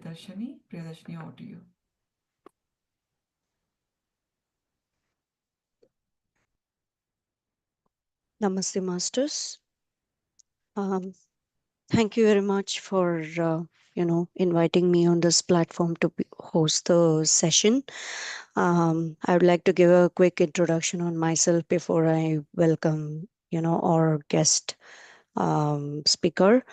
Priyadarshini. Priyadarshini, over to you. Namaste, Masters. Um, Thank you very much for inviting me on this platform to host the session. I would like to give a quick introduction on myself before I welcome our guest speaker.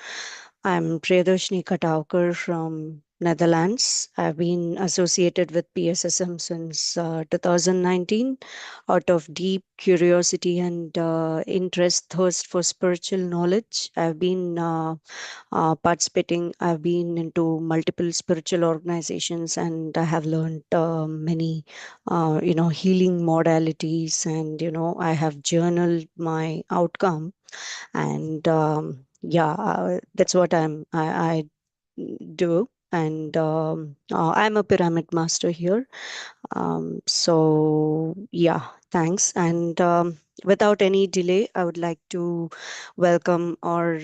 I'm Priyadarshini Khatawkar from Netherlands. I've been associated with PSSM since 2019 out of deep curiosity and interest, thirst for spiritual knowledge. I've been participating, I've been into multiple spiritual organizations and I have learned many, healing modalities and, I have journaled my outcome and yeah that's what I do and I'm a pyramid master here so yeah thanks and without any delay I would like to welcome our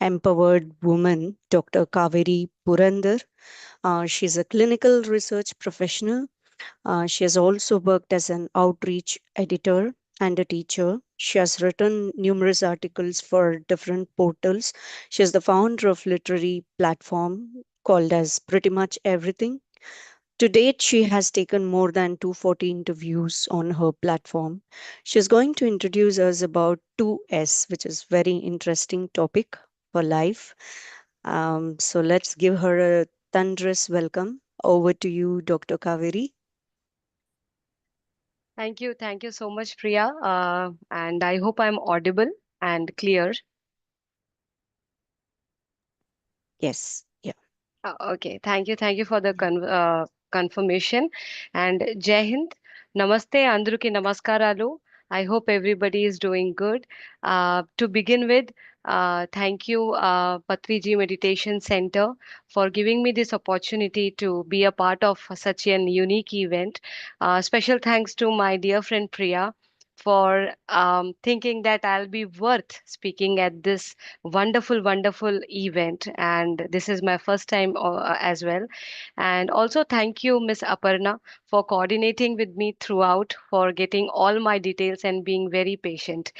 empowered woman Dr. Kaveri Purandhar. She's a clinical research professional. She has also worked as an outreach editor and a teacher. She has written numerous articles for different portals. She is the founder of literary platform called as Pretty Much Everything. To date, she has taken more than 240 interviews on her platform. She is going to introduce us about 2S, which is very interesting topic for life. So let's give her a thunderous welcome. Over to you, Dr. Kaveri. Thank you so much, Priya. And I hope I'm audible and clear. Yes. Yeah. Okay, thank you for the confirmation. And Jai Hind, Namaste, Andruki Namaskaralu. I hope everybody is doing good. To begin with, thank you, Patriji Meditation Center, for giving me this opportunity to be a part of such an unique event. Special thanks to my dear friend Priya for thinking that I'll be worth speaking at this wonderful event, and this is my first time as well. And also thank you, Miss Aparna, for coordinating with me throughout, for getting all my details and being very patient.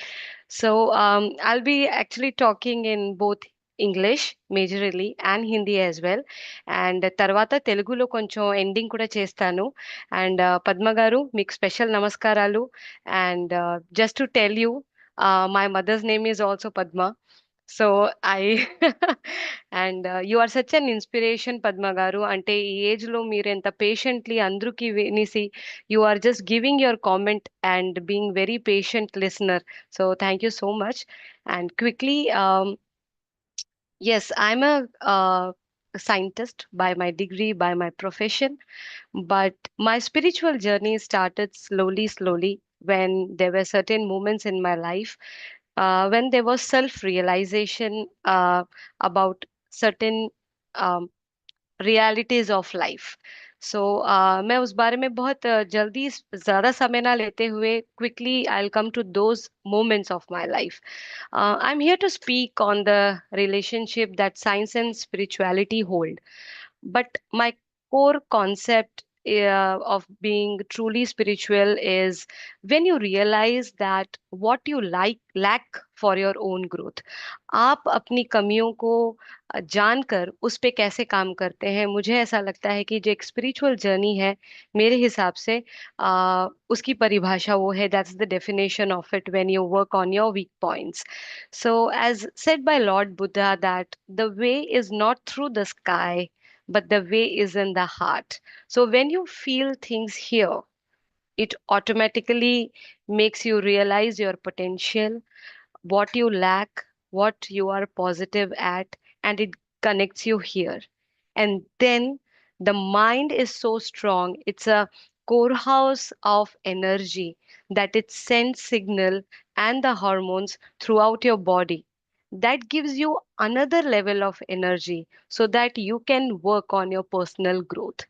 So I'll be actually talking in both English majorly and Hindi as well and తర్వాత తెలుగులో కొంచెం ending కూడా చేస్తాను and Padma గారు మీకు special నమస్కారాలు and just to tell you my mother's name is also Padma so I and you are such an inspiration Padma గారు అంటే ఈ ఏజ్ లో మీరు ఎంత పేషెంట్లీ అందరికి వినేసి you are just giving your comment and being very patient listener so thank you so much and quickly yes, I'm a scientist by my degree, by my profession, but my spiritual journey started slowly, when there were certain moments in my life when there was self-realization about certain um, realities of life so मैं उस बारे में बहुत जल्दी ज़्यादा समय ना लेते हुए quickly I will come to those moments of my life. I'm here to speak on the relationship that science and spirituality hold. But my core concept of being truly spiritual is when you realize that what you lack for your own growth. आप अपनी कमियों को जानकर उस पे कैसे काम करते हैं मुझे ऐसा लगता है कि जो एक स्पिरिचुअल जर्नी है मेरे हिसाब से उसकी परिभाषा वो है that's the definition of it when you work on your weak points so as said by lord Buddha that the way is not through the sky but the way is in the heart. So when you feel things here, it automatically makes you realize your potential, what you lack, what you are positive at, and it connects you here. And then the mind is so strong, it's a core house of energy that it sends signal and the hormones throughout your body. That gives you another level of energy so that you can work on your personal growth.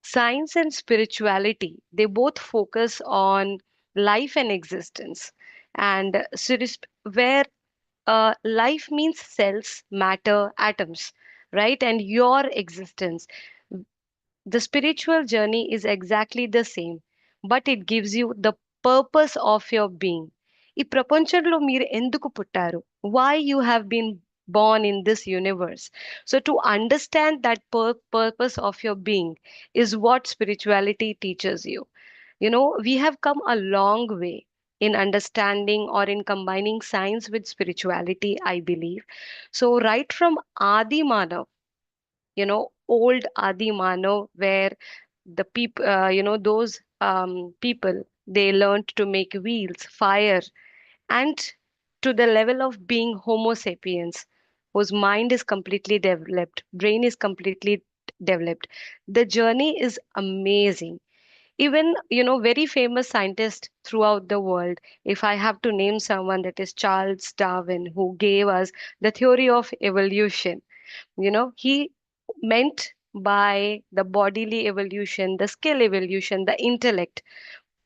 Science and spirituality, they both focus on life and existence. And where life means cells, matter, atoms. right? And your existence. The spiritual journey is exactly the same, but it gives you the purpose of your being. ఈ ప్రపంచంలో మీరు ఎందుకు పుట్టారు? Why you have been born in this universe? So to understand that purpose of your being is what spirituality teaches you. You know, we have come a long way in understanding or in combining science with spirituality, I believe. So right from Adi Manav, old Adi Manav, where the people, those people, they learned to make wheels, fire, and to the level of being Homo sapiens, whose mind is completely developed, brain is completely developed. The journey is amazing. Even, very famous scientists throughout the world, if I have to name someone, that is Charles Darwin, who gave us the theory of evolution. He meant by the bodily evolution, the skill evolution, the intellect,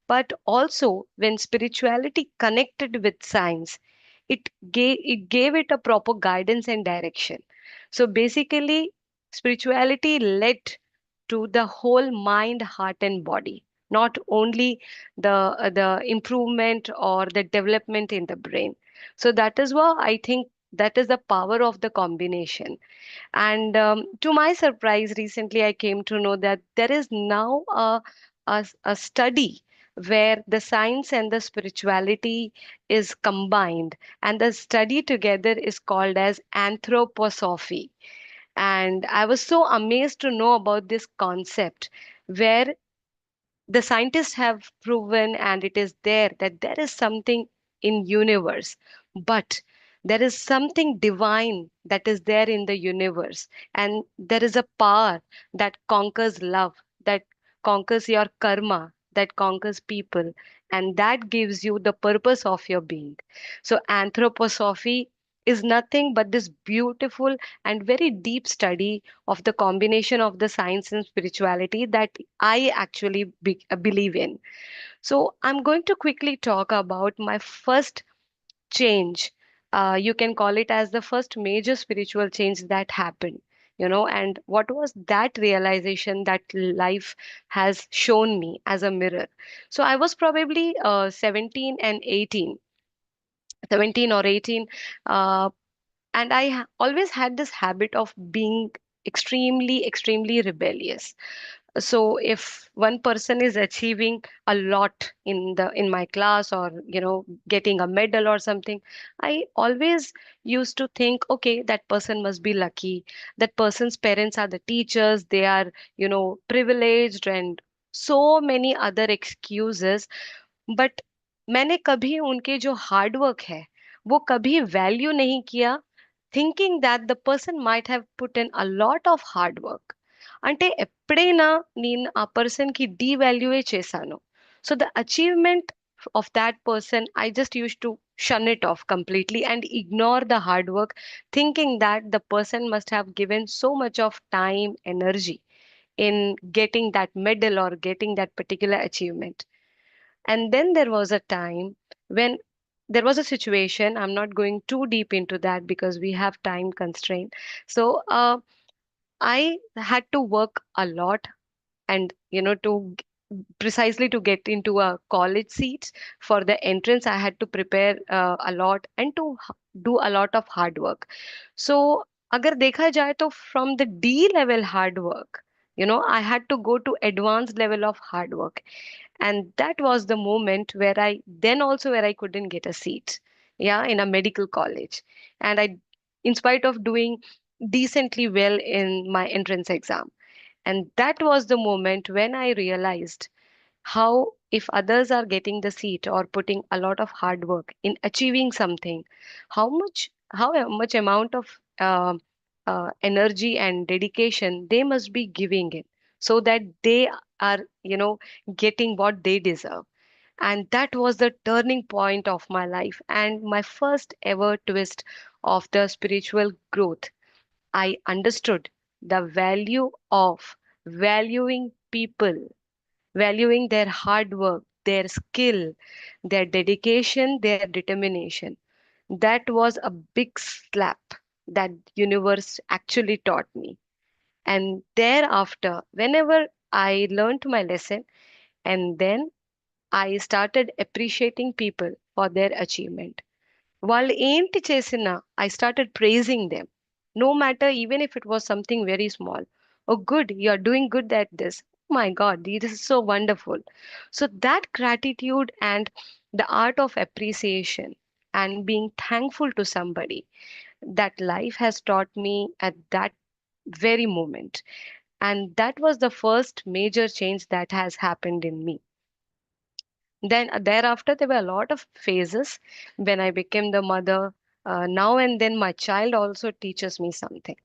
but also when spirituality connected with science, it gave it a proper guidance and direction. So basically, spirituality led to the whole mind, heart, and body, not only the improvement or the development in the brain. So that is why I think that is the power of the combination. And to my surprise, recently I came to know that there is now a study where the science and the spirituality is combined, and the study together is called as anthroposophy. And I was so amazed to know about this concept, where the scientists have proven, and it is there, that there is something in universe, but there is something divine that is there in the universe, and there is a power that conquers love, that conquers your karma, that conquers people, and that gives you the purpose of your being. So anthroposophy is nothing but this beautiful and very deep study of the combination of the science and spirituality that I actually believe in. So, I'm going to quickly talk about my first change. You can call it as the first major spiritual change that happened, and what was that realization that life has shown me as a mirror. So, I was probably 17 and 18, 17 or 18. Uh, and always had this habit of being extremely rebellious. So if one person is achieving a lot in my class, or getting a medal or something, I always used to think, okay, that person must be lucky, that person's parents are the teachers, they are privileged, and so many other excuses. But मैंने कभी उनके जो hard work है वो कभी value नहीं किया, thinking that the person might have put in a lot of hard work. అంటే ఎప్పుడైనా నేను ఆ పర్సన్కి డీవాల్యూయే చేశాను. So the achievement of that person, I just used to shun it off completely and ignore the hard work, thinking that the person must have given so much of time, energy in getting that medal or getting that particular achievement. And then there was a time when there was a situation. I'm not going too deep into that because we have time constraint. So I had to work a lot, and precisely to get into a college seat for the entrance, I had to prepare a lot and to do a lot of hard work. So अगर देखा जाए तो from the D level hard work, I had to go to advanced level of hard work. And that was the moment where I couldn't get a seat, yeah, in a medical college. And I, in spite of doing decently well in my entrance exam, and that was the moment when I realized how, if others are getting the seat or putting a lot of hard work in achieving something, how much amount of energy and dedication they must be giving it, so that they are getting what they deserve. And that was the turning point of my life and my first ever twist of the spiritual growth. I understood the value of valuing people, valuing their hard work, their skill, their dedication, their determination. That was a big slap. that universe actually taught me. And thereafter, whenever I learned my lesson, and then I started appreciating people for their achievement. వాళ్ళు ఏంటి చేసినా I started praising them. No matter even if it was something very small. Oh, good, you're doing good at this. Oh my God, this is so wonderful. So that gratitude and the art of appreciation and being thankful to somebody that life has taught me at that very moment. And that was the first major change that has happened in me. Then thereafter, there were a lot of phases when I became the mother. Now and then, my child also teaches me something,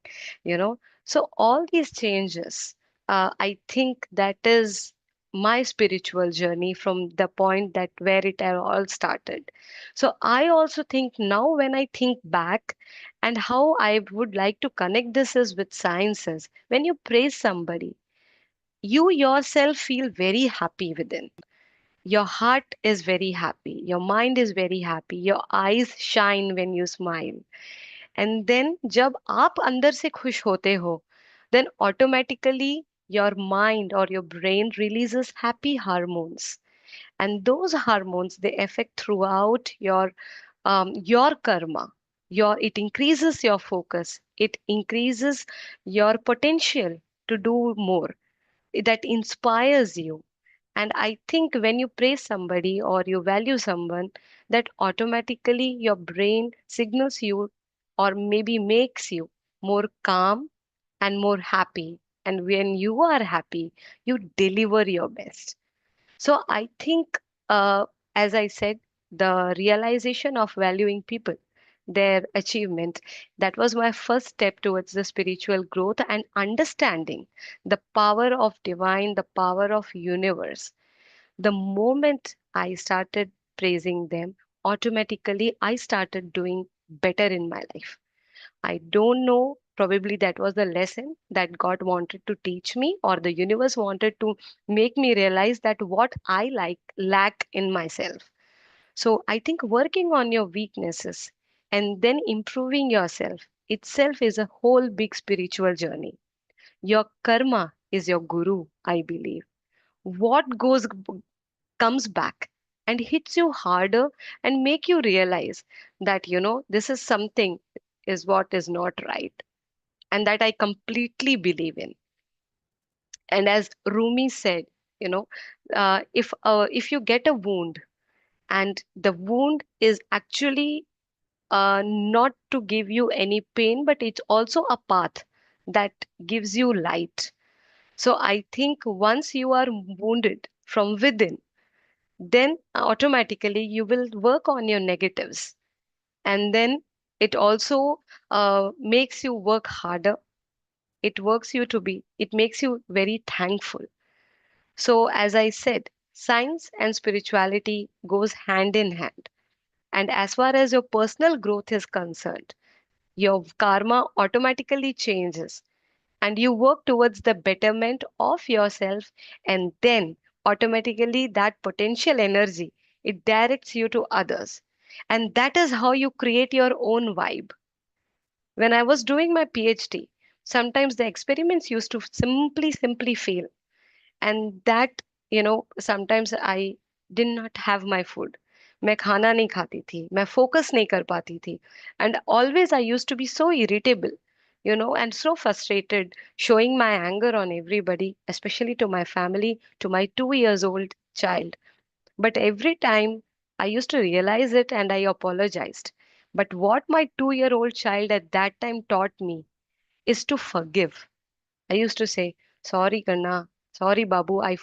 you know. So, all these changes, I think that is my spiritual journey from the point that where it all started. So, I also think now when I think back and how I would like to connect this is with sciences. When you praise somebody, you yourself feel very happy within. Your heart is very happy, your mind is very happy, your eyes shine when you smile. And then जब आप अंदर से खुश होते हो, then automatically your mind or your brain releases happy hormones, and those hormones they affect throughout your karma. It increases your focus, it increases your potential to do more, that inspires you. And I think when you praise somebody or you value someone, that automatically your brain signals you or maybe makes you more calm and more happy. And when you are happy, you deliver your best. So I think, as I said, the realization of valuing people, their achievement, that was my first step towards the spiritual growth and understanding the power of divine, the power of universe. The moment I started praising them, automatically I started doing better in my life. I don't know, probably that was the lesson that God wanted to teach me, or the universe wanted to make me realize that what I lack in myself. So I think working on your weaknesses and then improving yourself itself is a whole big spiritual journey. Your karma is your guru, I believe. What comes back and hits you harder and make you realize that this is something is what is not right, and that I completely believe in. And as Rumi said, you know if you get a wound and the wound is actually not to give you any pain, but it's also a path that gives you light. So I think once you are wounded from within, then automatically you will work on your negatives, and then it also makes you work harder. It makes you very thankful. So as I said, science and spirituality goes hand in hand. And as far as your personal growth is concerned, your karma automatically changes and you work towards the betterment of yourself, and then automatically that potential energy, it directs you to others, and that is how you create your own vibe. When I was doing my PhD, sometimes the experiments used to simply fail, and that sometimes I did not have my food. मैं खाना नहीं खाती थी, मैं focus नहीं कर पाती थी, and always I used to be so irritable, and so frustrated, showing my anger on everybody, especially to my family, to my 2 years old child. But every time I used to realize it and I apologized. But what my 2-year-old child at that time taught me is to forgive. I used to say, "Sorry, Kanna. Sorry, Babu. I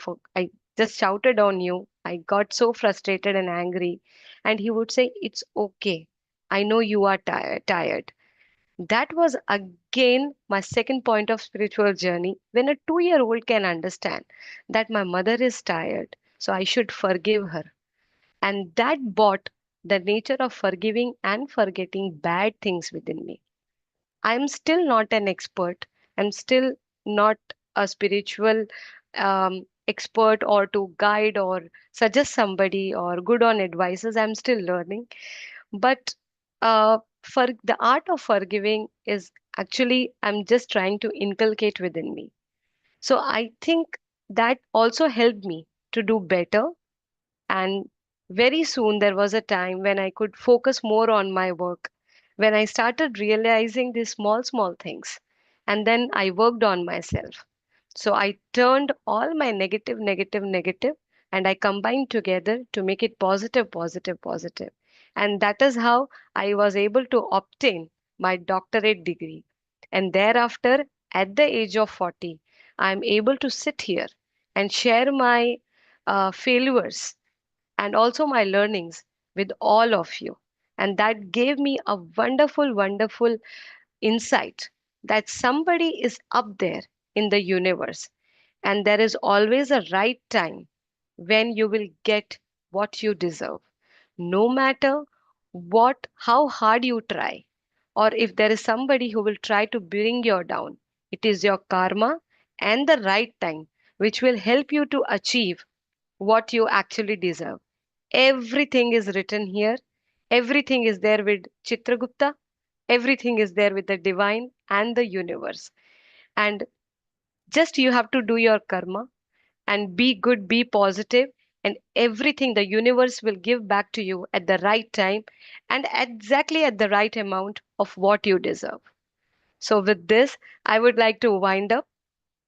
just shouted on you. I got so frustrated and angry." And he would say, "It's okay. I know you are tired." That was again my second point of spiritual journey, when a 2-year-old can understand that my mother is tired, so I should forgive her. And that brought the nature of forgiving and forgetting bad things within me. I'm still not an expert. I'm still not a spiritual expert or to guide or suggest somebody or good on advices. I'm still learning. But the art of forgiving is actually I'm just trying to inculcate within me. So I think that also helped me to do better. And very soon there was a time when I could focus more on my work, when I started realizing these small, small things. And then I worked on myself. So I turned all my negative, and I combined together to make it positive, positive, positive. And that is how I was able to obtain my doctorate degree. And thereafter, at the age of 40, I'm able to sit here and share my failures and also my learnings with all of you. And that gave me a wonderful, wonderful insight that somebody is up there in the universe, and there is always a right time when you will get what you deserve. No matter how hard you try, or if there is somebody who will try to bring you down, it is your karma and the right time which will help you to achieve what you actually deserve. Everything is written here. Everything is there with Chitragupta. Everything is there with the divine and the universe. And just you have to do your karma and be good, be positive, and everything the universe will give back to you at the right time and exactly at the right amount of what you deserve. So, with this, I would like to wind up.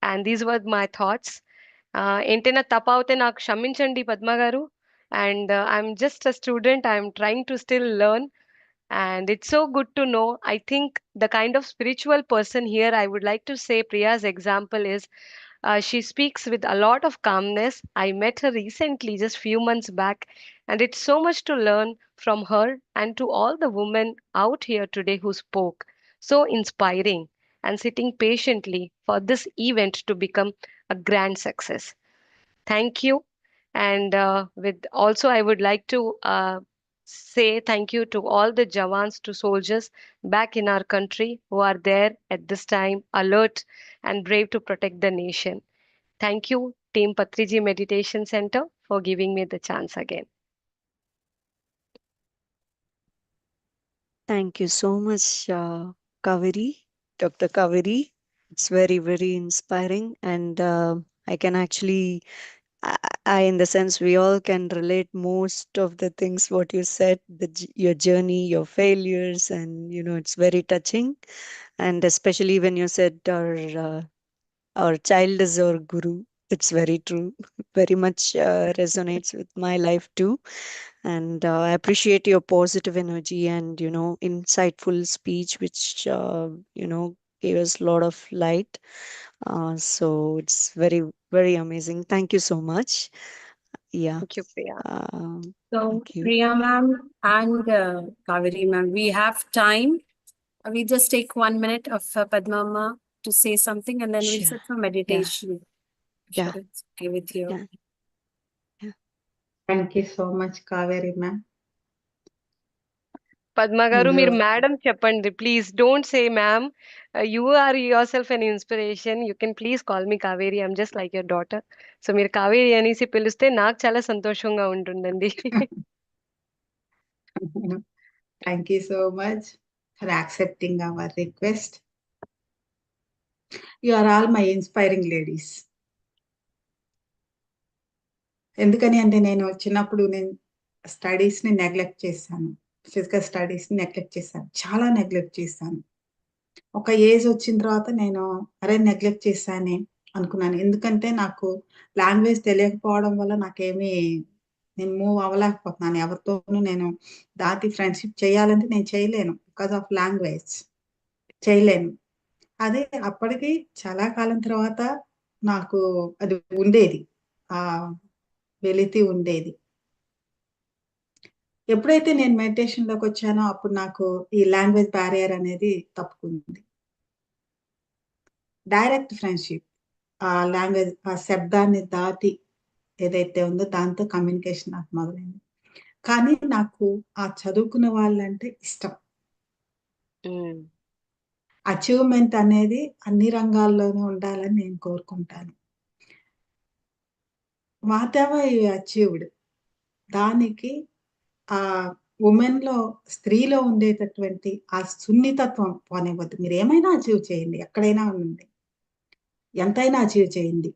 And these were my thoughts. ఏంటైనా తప్పవుతే నాకు క్షమించండి పద్మ గారు. And I'm just a student. I'm trying to still learn. And it's so good to know. I think the kind of spiritual person here, I would like to say Priya's example is she speaks with a lot of calmness. I met her recently, just few months back, and it's so much to learn from her and to all the women out here today who spoke. So inspiring and sitting patiently for this event to become a grand success. Thank you. And with also, I would like to say thank you to all the Jawans, to soldiers back in our country who are there at this time, alert and brave to protect the nation. Thank you, Team Patriji Meditation Center, for giving me the chance again. Thank you so much, Kaveri, Dr. Kaveri. It's very, very inspiring, and I can actually, in the sense, we all can relate most of the things what you said, your journey, your failures, and it's very touching. And especially when you said our child is our guru. It's very true. Very much resonates with my life too. And I appreciate your positive energy and insightful speech, which gave us a lot of light. So it's very, very amazing. Thank you so much. Yeah. Thank you, Priya. So, Thank you. Priya ma'am and Kaveri ma'am, we have time. We just take 1 minute of Padma ma to say something and then we'll Sure. sit for meditation. Yeah. Sure, it's okay with you. Yeah. Yeah. Thank you so much, Kaveri ma'am. Padma garu, మీరు You- madam చెప్పండి. Please don't say ma'am. You are yourself an inspiration. You can please call me Kaveri. I'm just like your daughter. So మీరు కావేరి అనేసి పిలిస్తే నాకు చాలా సంతోషంగా ఉంటుందండి. Thank you so much for accepting our request. You are all my inspiring ladies. ఎందుకని అంటే నేను చిన్నప్పుడు స్టడీస్ని నెగ్లెక్ట్ చేశాను. ఫిజికల్ స్టడీస్ని నెగ్లెక్ట్ చేశాను. చాలా నెగ్లెక్ట్ చేశాను. ఒక ఏజ్ వచ్చిన తర్వాత నేను నెగ్లెక్ట్ చేశానే అనుకున్నాను. ఎందుకంటే నాకు లాంగ్వేజ్ తెలియకపోవడం వల్ల నేను మూవ్ అవ్వలేకపోతున్నాను. ఎవరితోనూ నేను దాటి ఫ్రెండ్షిప్ చేయాలంటే నేను చేయలేను. బికాజ్ ఆఫ్ లాంగ్వేజ్ చేయలేను. అదే అప్పటికి చాలా కాలం తర్వాత నాకు అది ఉండేది. ఆ వెలితి ఉండేది. ఎప్పుడైతే నేను మెడిటేషన్‌లోకి వచ్చానో అప్పుడు నాకు ఈ లాంగ్వేజ్ బ్యారియర్ అనేది తప్పుకుంది. Direct friendship. ఆ లాంగ్వేజ్ ఆ శబ్దాన్ని దాటి ఏదైతే ఉందో దాంతో కమ్యూనికేషన్ నాకు మొదలైంది. కానీ నాకు ఆ చదువుకున్న వాళ్ళంటే ఇష్టం. అచీవ్‌మెంట్ అనేది అన్ని రంగాల్లోనూ ఉండాలని నేను కోరుకుంటాను. వాటెవర్ యూ అచీవ్డ్ దానికి వుమెన్‌లో స్త్రీలో ఉండేటటువంటి ఆ సున్నితత్వం పోనివ్వద్దు. మీరేమైనా అచీవ్ చేయండి. ఎక్కడైనా ఉండండి. ఎంతైనా అచీవ్ చేయండి.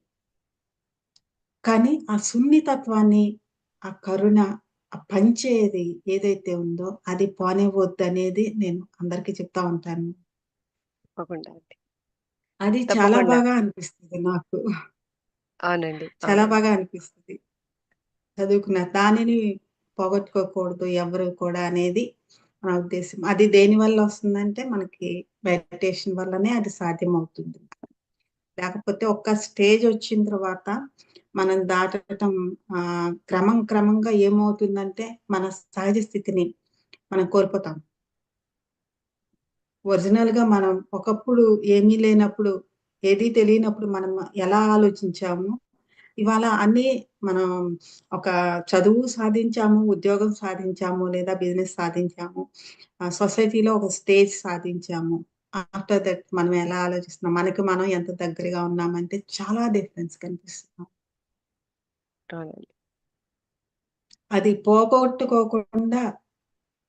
కానీ ఆ సున్నితత్వాన్ని, ఆ కరుణ, ఆ పంచేది ఏదైతే ఉందో అది పోనివ్వద్దనేది నేను అందరికీ చెప్తా ఉంటాను. తప్పకుండా అండి. అది చాలా తప్పకుండా. బాగా అనిపిస్తది నాకు. అవునండి. చాలా అవునండి. బాగా అనిపిస్తది. చదువుకున్న దానిని పోగొట్టుకోకూడదు ఎవరు కూడా అనేది నా ఉద్దేశ్యం. అది దేనివల్ల వస్తుందంటే మనకి మెడిటేషన్ వల్లనే అది సాధ్యమవుతుంది. లేకపోతే ఒక్క స్టేజొచ్చిన తర్వాత మనం దాటటం క్రమంగా ఏమవుతుందంటే మన సహజ స్థితిని మనం కోల్పోతాం. ఒరిజినల్‌గా మనం ఒకప్పుడు ఏమీ లేనప్పుడు, ఏదీ తెలియనప్పుడు మనం ఎలా ఆలోచించామో, ఇవాళ అన్నీ మనం ఒక చదువు సాధించాము, ఉద్యోగం సాధించాము, లేదా బిజినెస్ సాధించాము. సొసైటీలో ఒక స్టేజ్ సాధించాము. ఆఫ్టర్ దట్ మనం ఎలా ఆలోచిస్తున్నాం, మనకి మనం ఎంత దగ్గరగా ఉన్నామంటే చాలా డిఫరెన్స్ కనిపిస్తున్నాం. అవునండి. అది పోగొట్టుకోకుండా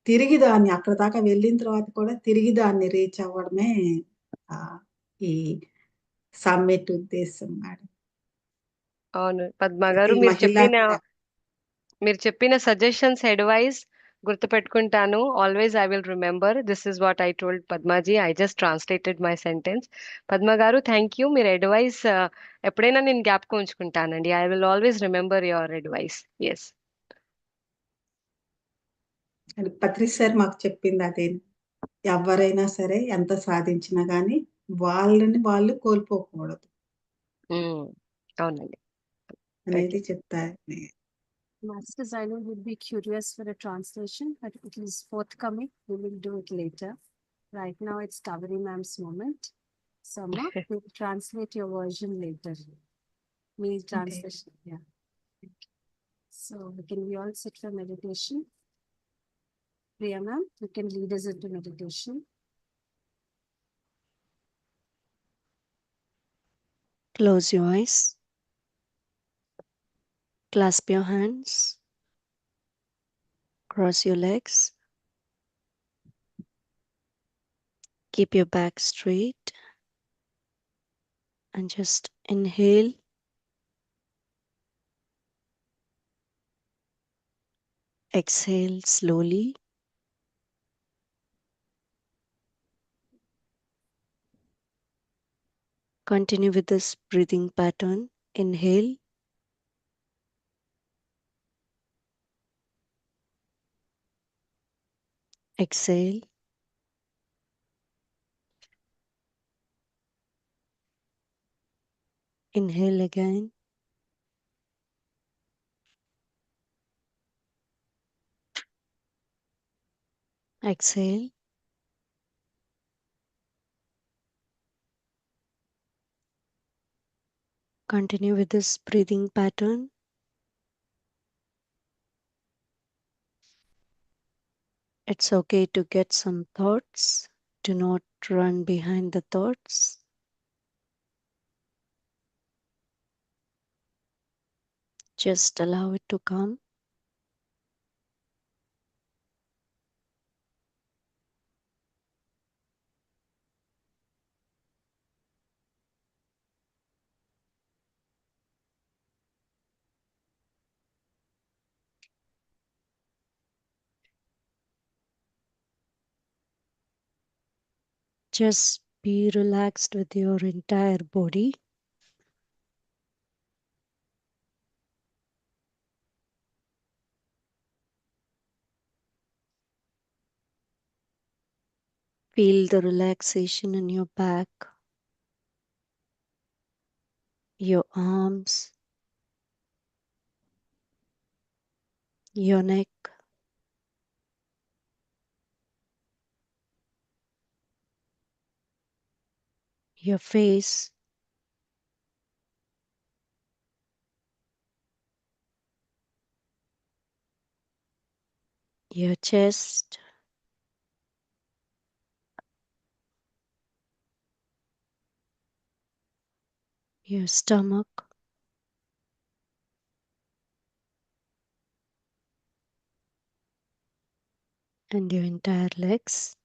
తిరిగి దాన్ని అక్కడి దాకా వెళ్ళిన తర్వాత కూడా తిరిగి దాన్ని రీచ్ అవ్వడమే ఆహ్, ఈ సమ్మిట్ ఉద్దేశ్యం మేడం. అవును. పద్మ ప్రతి గారు మహిళ కూడా. మీరు చెప్పిన సజెషన్స్, అడ్వైస్ గుర్తుపెట్టుకుంటాను. Always I will remember. This is what I told Padmaji. I just translated my sentence. Padma garu thank you. మీరు అడ్వైస్ ఎప్పుడైనా నేను జ్ఞాపకం ఉంచుకుంటానండి. I will always remember your advice. Yes. అది పత్రి సార్ మాకు చెప్పింది అదే. ఎవ్వరైనా సరే ఎంత సాధించినా గానీ వాళ్ళని వాళ్ళు కోల్పోకూడదు అవునండి. అనేది ఓకే. చెప్తారు. Master designer would be curious for a translation, but it is forthcoming. We will do it later. Right now, it's Kaveri ma'am's moment. Sama, we'll translate your version later. Me translation, yeah. So, can we all sit for meditation? Priya ma'am, you can lead us into meditation. Close your eyes. Clasp your hands. Cross your legs. Keep your back straight. And just inhale. Exhale slowly. Continue with this breathing pattern. Inhale. Exhale. Inhale again. Exhale. Continue with this breathing pattern. It's okay to get some thoughts. Do not run behind the thoughts. Just allow it to come. Just be relaxed with your entire body. Feel the relaxation in your back, your arms, your neck, your face, your chest, your stomach, and your entire legs.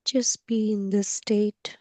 Just be in this state.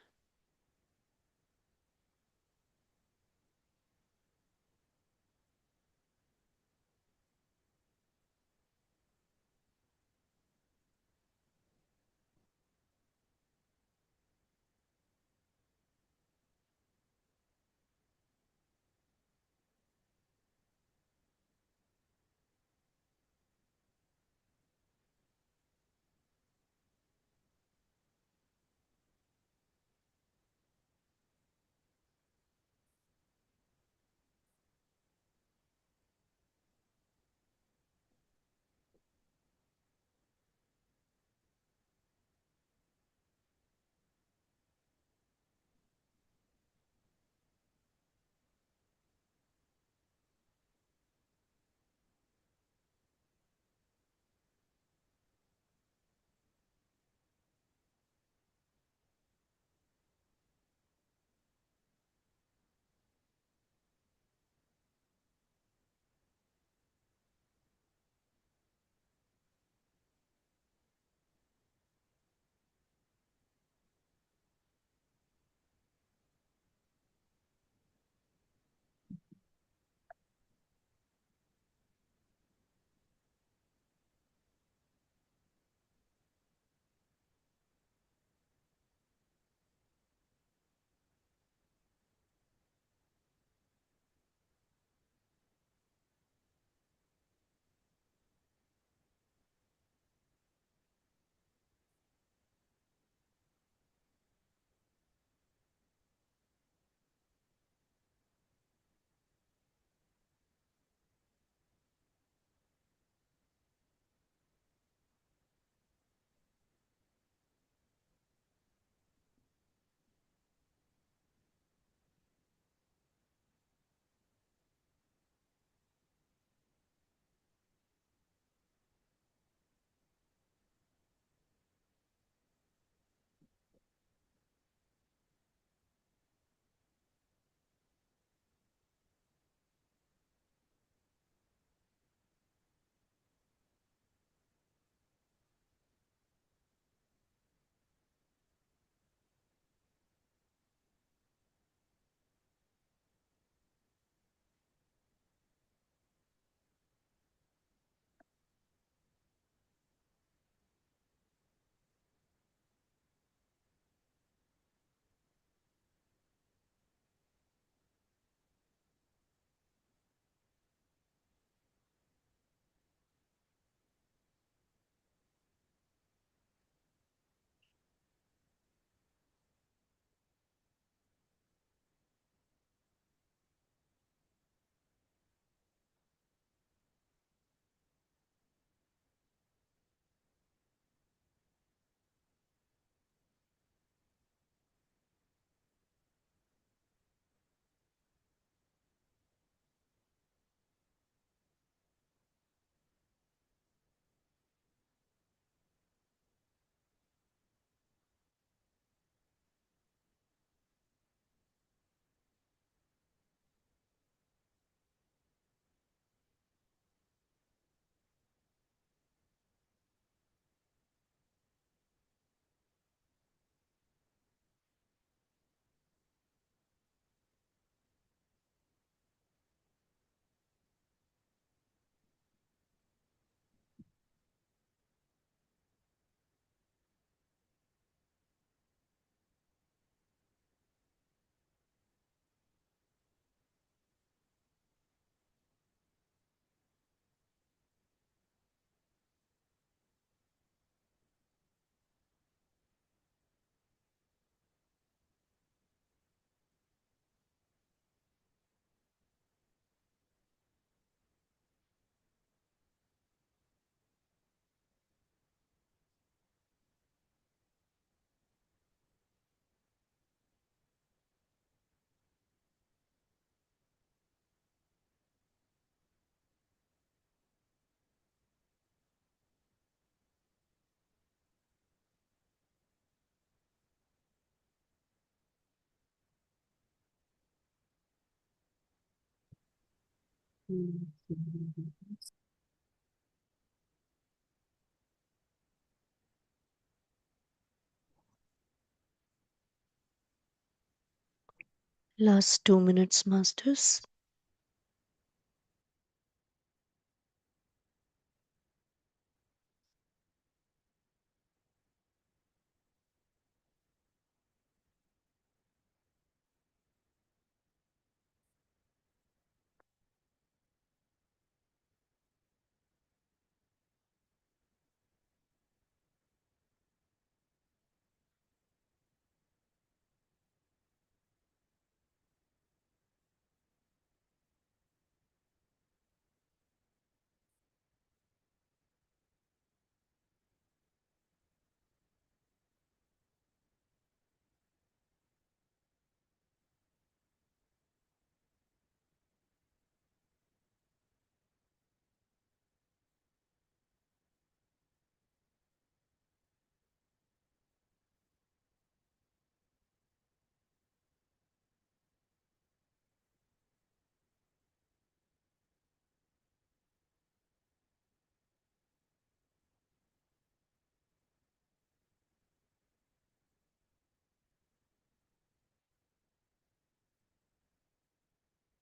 Last 2 minutes, Masters.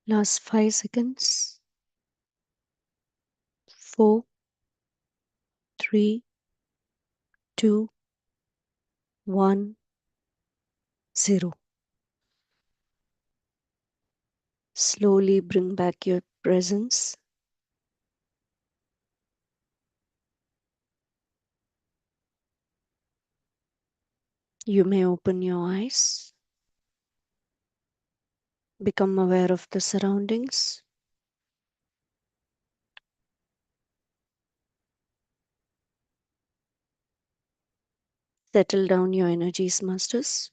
Last 5 seconds. 4, 3, 2, 1, 0. Slowly bring back your presence. You may open your eyes. Become aware of the surroundings. Settle down your energies, Masters.